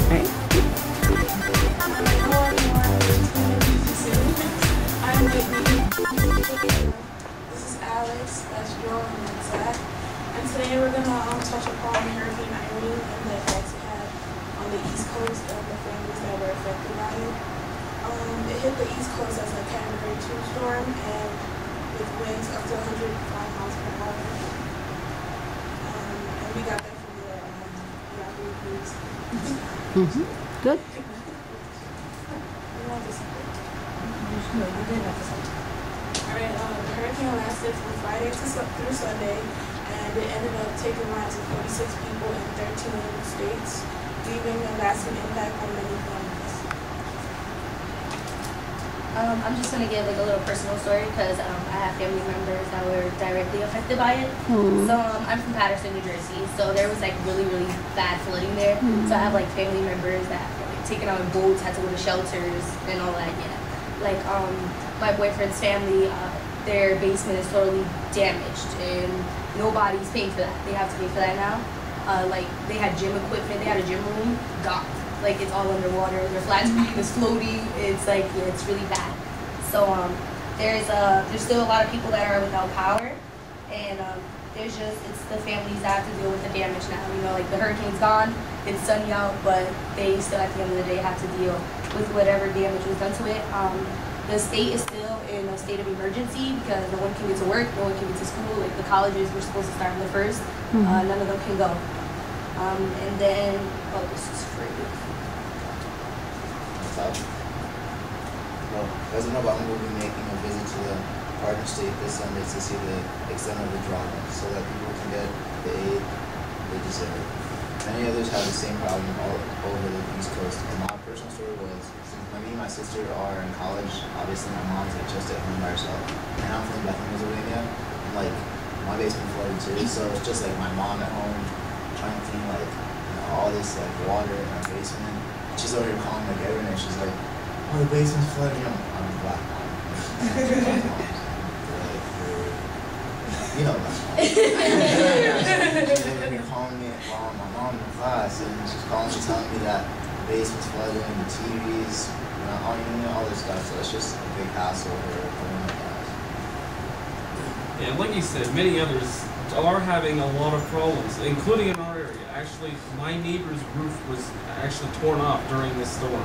Right. Hello everyone, I'm Whitney. This is Alex, that's Joel, and that's Zach. And today we're going to touch upon Hurricane Irene and the effects it had on the East Coast and the families that were affected by it. It hit the East Coast as a Category 2 storm and with winds up to 105 miles per hour. And we got that from the Yahoo News. Good. Alright, the hurricane lasted from Friday through Sunday, and it ended up taking lives of 46 people in 13 states, leaving a lasting impact on many families. I'm just going to give like a little personal story because I have family members that were directly affected by it. So I'm from Patterson, New Jersey, so there was like really bad flooding there. So I have like family members that were like taken out in boats, had to go to shelters and all that. Yeah, like my boyfriend's family, their basement is totally damaged and nobody's paying for that. They have to pay for that now. Like they had gym equipment, they had a gym room, gone. Like it's all underwater. Their flat screen is floating. It's like it's really bad. So there's still a lot of people that are without power, and it's the families that have to deal with the damage now. You know, like the hurricane's gone, it's sunny out, but they still at the end of the day have to deal with whatever damage was done to it. The state is still in a state of emergency because no one can get to work, no one can get to school. Like the colleges were supposed to start on the 1st, none of them can go. And then, oh, this is free. Well, as you know, I'm going to be making a visit to the partner state this Sunday to see the extent of the drama so that people can get the aid they deserve. Many others have the same problem all over the East Coast, and my personal story was, since me and my sister are in college, obviously my mom's like just at home by herself, and I'm from Bethlehem, Pennsylvania, and like my basement flooded too, so it's just like my mom at home trying to clean like all this like water in our basement. She's over here calling like everyone, and she's like, "Oh, the basement's flooding." I'm a black mom. You know black mom. She's over here calling me while my mom in class, and she's calling me telling me that the basement's flooding, the TVs, all this stuff. So it's just a big hassle for everyone like that. Yeah, like you said, many others are having a lot of problems, including in our area. Actually, my neighbor's roof was actually torn off during this storm.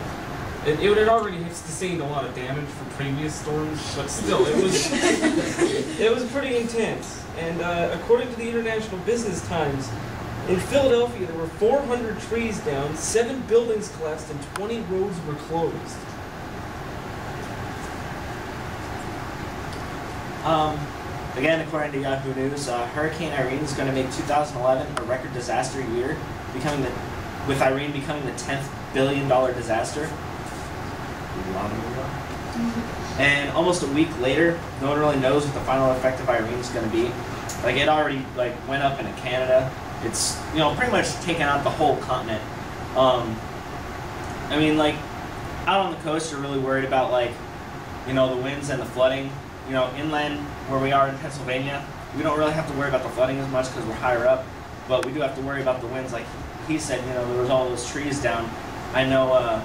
It had already sustained a lot of damage from previous storms, but still, it was pretty intense. And according to the International Business Times, in Philadelphia there were 400 trees down, 7 buildings collapsed, and 20 roads were closed. Again, according to Yahoo News, Hurricane Irene is going to make 2011 a record disaster year, with Irene becoming the 10th billion-dollar disaster. And almost a week later, no one really knows what the final effect of Irene is going to be. Like it already went up into Canada. It's pretty much taken out the whole continent. I mean, like out on the coast, you're really worried about the winds and the flooding. Inland where we are in Pennsylvania, we don't really have to worry about the flooding as much because we're higher up, but we do have to worry about the winds. Like he said, there was all those trees down. I know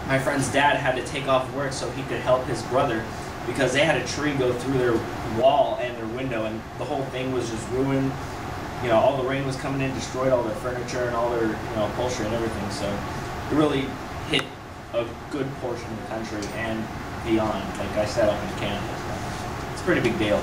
my friend's dad had to take off work so he could help his brother because they had a tree go through their wall and their window, and the whole thing was just ruined. All the rain was coming in, destroyed all their furniture and all their upholstery and everything. So it really hit a good portion of the country and beyond. Like I said, up into Canada. So it's a pretty big deal.